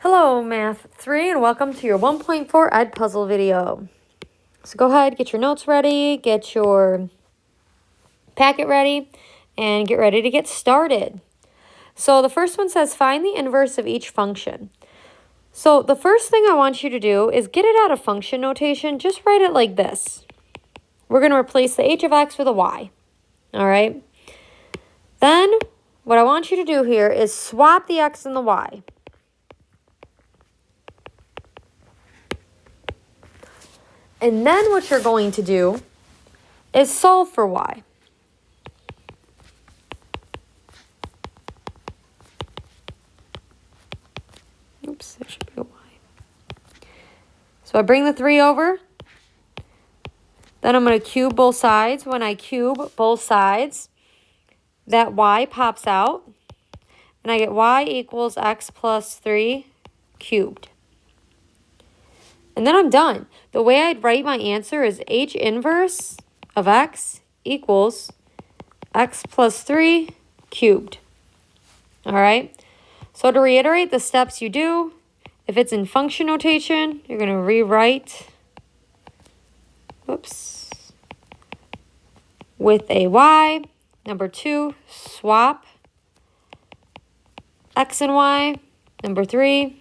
Hello, Math 3, and welcome to your 1.4 Ed Puzzle video. So go ahead, get your notes ready, get your packet ready, and get ready to get started. So the first one says, find the inverse of each function. So the first thing I want you to do is get it out of function notation. Just write it like this. We're going to replace the h of x with a y. All right? Then what I want you to do here is swap the x and the y. And then what you're going to do is solve for y. Oops, there should be a y. So I bring the 3 over. Then I'm going to cube both sides. When I cube both sides, that y pops out. And I get y equals x plus 3 cubed. And then I'm done. The way I'd write my answer is h inverse of x equals x plus 3 cubed. All right? So to reiterate the steps you do, if it's in function notation, you're going to rewrite, with a y. Number 2, swap x and y. Number 3,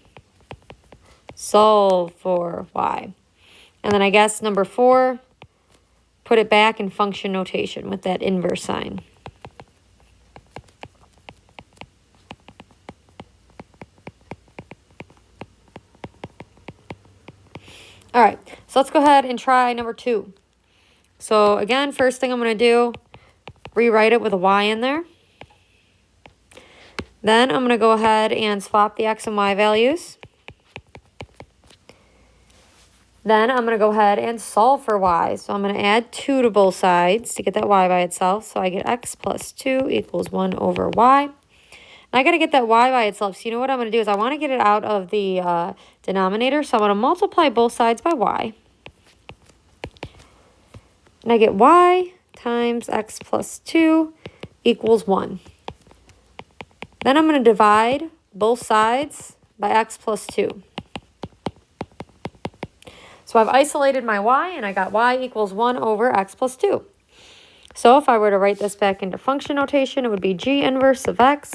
solve for y. And then I guess number 4, put it back in function notation with that inverse sign. All right, so let's go ahead and try number 2. So again, first thing I'm going to do, rewrite it with a y in there. Then I'm going to go ahead and swap the x and y values. Then I'm going to go ahead and solve for y. So I'm going to add 2 to both sides to get that y by itself. So I get x plus 2 equals 1 over y. And I got to get that y by itself. So you know what I'm going to do is I want to get it out of the denominator. So I'm going to multiply both sides by y. And I get y times x plus 2 equals 1. Then I'm going to divide both sides by x plus 2. So I've isolated my y, and I got y equals 1 over x plus 2. So if I were to write this back into function notation, it would be g inverse of x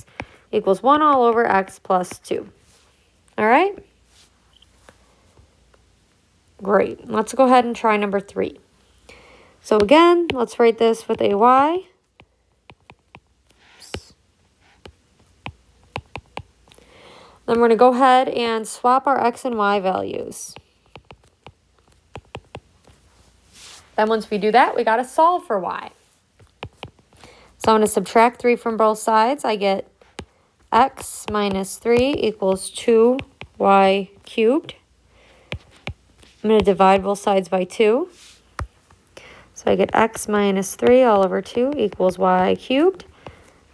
equals 1 all over x plus 2. All right? Great. Let's go ahead and try number 3. So again, let's write this with a y. Then we're going to go ahead and swap our x and y values. Then once we do that, we got to solve for y. So I'm going to subtract 3 from both sides. I get x minus 3 equals 2y cubed. I'm going to divide both sides by 2. So I get x minus 3 all over 2 equals y cubed.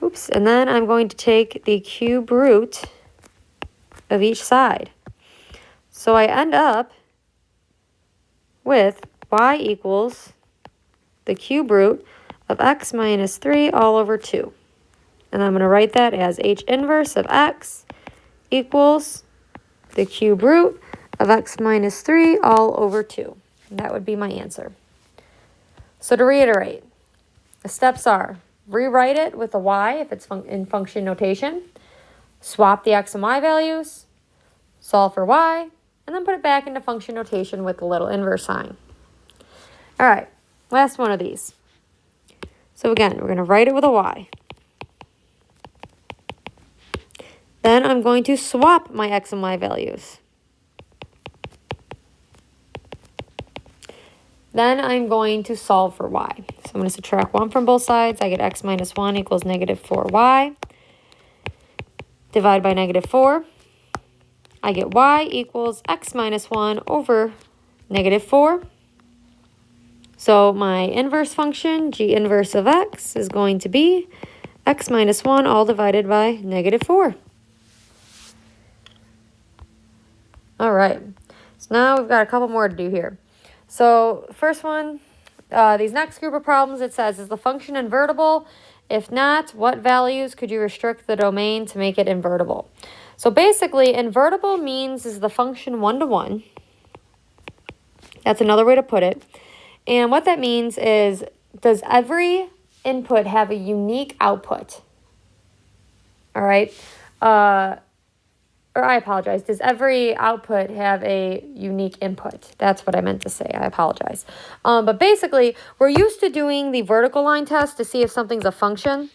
Oops. And then I'm going to take the cube root of each side. So I end up with y equals the cube root of x minus 3 all over 2. And I'm going to write that as h inverse of x equals the cube root of x minus 3 all over 2. And that would be my answer. So to reiterate, the steps are rewrite it with a y if it's in function notation, swap the x and y values, solve for y, and then put it back into function notation with a little inverse sign. All right, last one of these. So again, we're going to write it with a y. Then I'm going to swap my x and y values. Then I'm going to solve for y. So I'm going to subtract 1 from both sides. I get x minus 1 equals negative 4y. Divide by negative 4. I get y equals x minus 1 over negative 4. So my inverse function, g inverse of x, is going to be x minus 1 all divided by negative 4. All right. So now we've got a couple more to do here. So first one, these next group of problems, it says, is the function invertible? If not, what values could you restrict the domain to make it invertible? So basically, invertible means is the function 1 to 1. That's another way to put it. And what that means is, does every input have a unique output? All right. Or I apologize. Does every output have a unique input? That's what I meant to say. I apologize. But basically, we're used to doing the vertical line test to see if something's a function,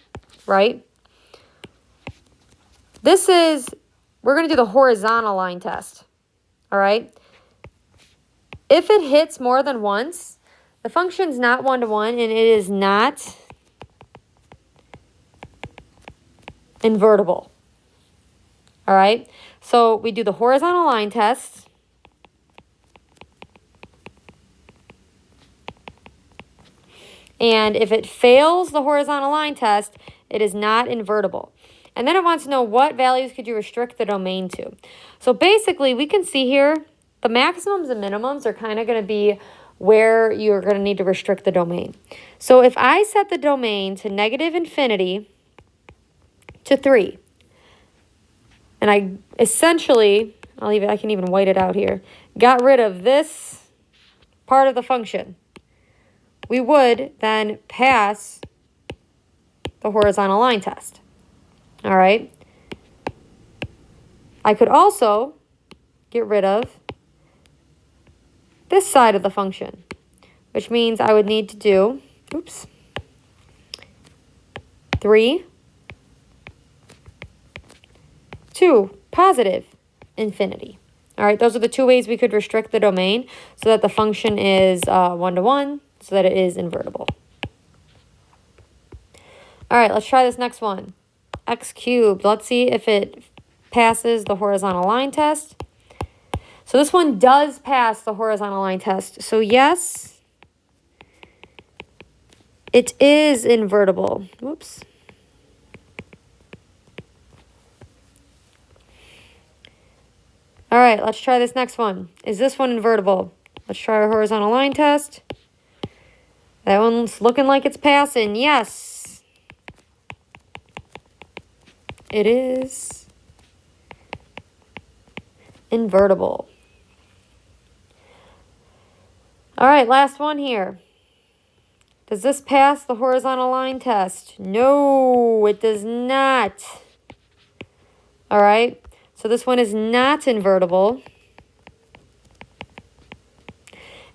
right? We're going to do the horizontal line test, all right? If it hits more than once, the function's not 1 to 1, and it is not invertible, all right? So we do the horizontal line test. And if it fails the horizontal line test, it is not invertible. And then it wants to know what values could you restrict the domain to. So basically, we can see here, the maximums and minimums are kind of going to be where you're going to need to restrict the domain. So if I set the domain to negative infinity to 3, and I essentially, I can even white it out here, got rid of this part of the function, we would then pass the horizontal line test. All right. I could also get rid of this side of the function, which means I would need to do, 3 to positive infinity. All right, those are the two ways we could restrict the domain so that the function is 1 to 1, so that it is invertible. All right, let's try this next one. X cubed. Let's see if it passes the horizontal line test. So this one does pass the horizontal line test. So yes, it is invertible. Whoops. All right, let's try this next one. Is this one invertible? Let's try our horizontal line test. That one's looking like it's passing. Yes, it is invertible. All right, last one here. Does this pass the horizontal line test? No, it does not. All right, so this one is not invertible.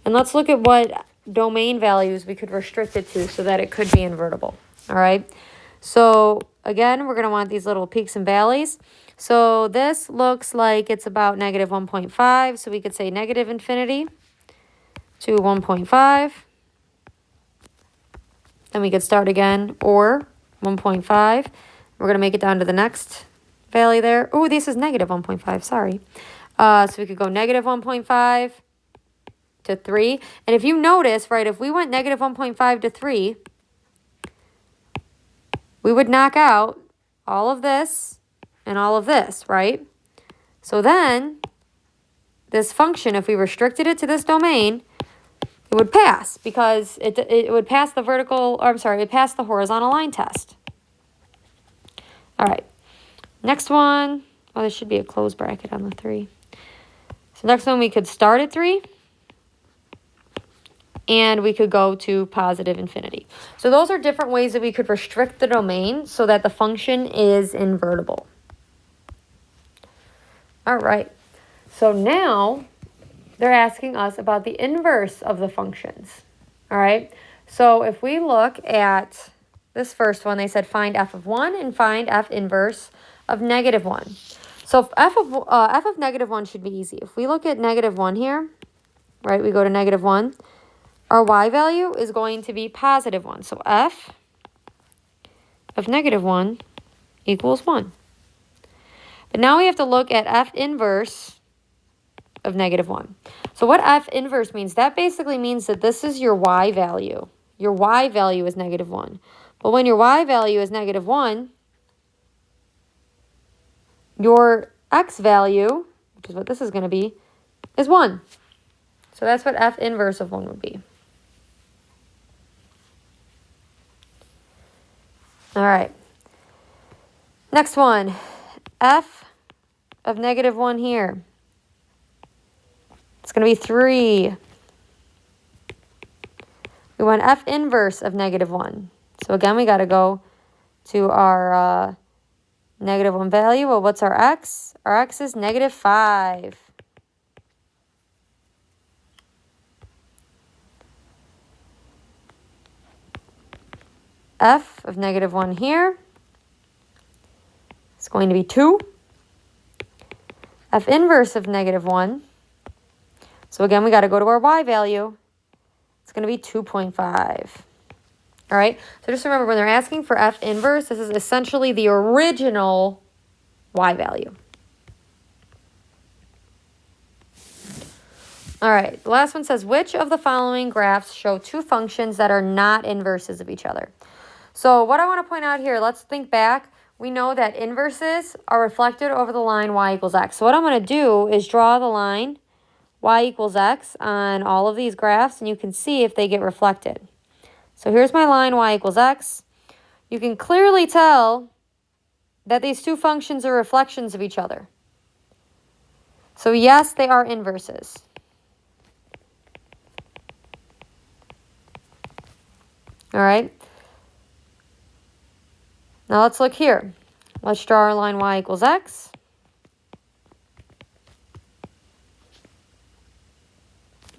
And let's look at what domain values we could restrict it to so that it could be invertible. All right, so again, we're going to want these little peaks and valleys. So this looks like it's about negative 1.5. So we could say negative infinity to 1.5. Then we could start again, or 1.5. We're going to make it down to the next valley there. Oh, this is negative 1.5, sorry. So we could go negative 1.5 to 3. And if you notice, right, if we went negative 1.5 to 3, we would knock out all of this and all of this, right? So then this function, if we restricted it to this domain, it would pass because it would pass the it passed the horizontal line test. All right, next one. Oh, there should be a close bracket on the 3. So next one, we could start at 3. And we could go to positive infinity. So those are different ways that we could restrict the domain so that the function is invertible. All right, so now they're asking us about the inverse of the functions. All right, so if we look at this first one, they said find f of 1 and find f inverse of negative 1. So f of negative 1 should be easy. If we look at negative 1 here, right, we go to negative 1. Our y value is going to be positive 1. So f of negative 1 equals 1. But now we have to look at f inverse of negative 1. So what f inverse means, that basically means that this is your y value. Your y value is negative 1. But when your y value is negative 1, your x value, which is what this is going to be, is 1. So that's what f inverse of 1 would be. All right. Next one, f of negative 1 here? It's going to be 3. We want f inverse of negative 1. So again, we got to go to our negative 1 value. Well, what's our x? Our x is negative 5. F of negative 1 here is going to be 2. F inverse of negative 1. So again, we got to go to our y value. It's going to be 2.5. All right, so just remember, when they're asking for f inverse, this is essentially the original y value. All right, the last one says, which of the following graphs show two functions that are not inverses of each other? So what I want to point out here, let's think back. We know that inverses are reflected over the line y equals x. So what I'm going to do is draw the line y equals x on all of these graphs, and you can see if they get reflected. So here's my line y equals x. You can clearly tell that these two functions are reflections of each other. So yes, they are inverses. All right. Now let's look here. Let's draw our line y equals x.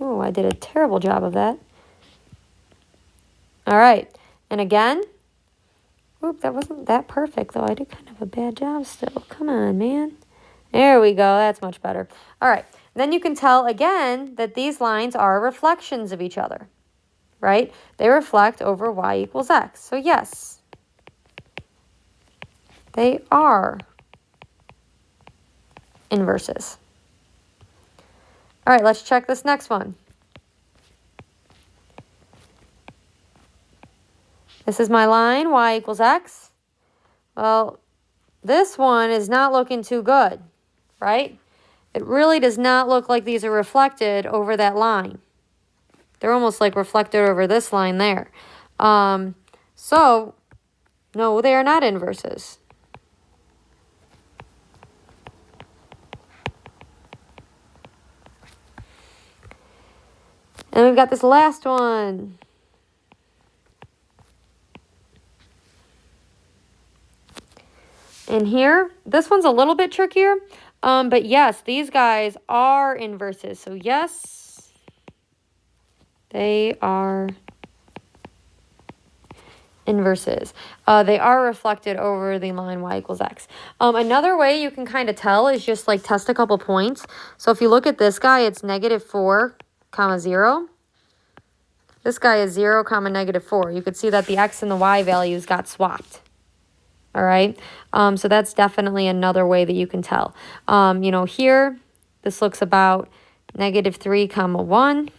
Oh, I did a terrible job of that. All right. And again, oop, that wasn't that perfect, though. I did kind of a bad job still. Come on, man. There we go. That's much better. All right. Then you can tell, again, that these lines are reflections of each other, right? They reflect over y equals x. So yes, they are inverses. All right, let's check this next one. This is my line, y equals x. Well, this one is not looking too good, right? It really does not look like these are reflected over that line. They're almost like reflected over this line there. So, no, they are not inverses. And we've got this last one. And here, this one's a little bit trickier. But yes, these guys are inverses. So yes, they are inverses. They are reflected over the line y equals x. Another way you can kind of tell is just like test a couple points. So if you look at this guy, it's -4, 0. This guy is 0, -4. You could see that the x and the y values got swapped. All right. So that's definitely another way that you can tell. You know, here, this looks about -3, 1.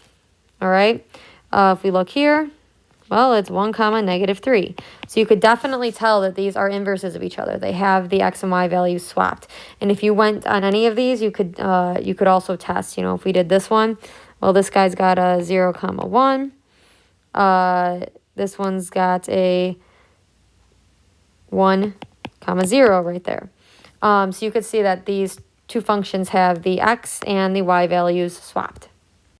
All right. If we look here, well, it's 1, -3. So you could definitely tell that these are inverses of each other. They have the x and y values swapped. And if you went on any of these, you could also test, you know, if we did this one, well, this guy's got a 0, 1. This one's got a 1, 0 right there. So you could see that these two functions have the x and the y values swapped.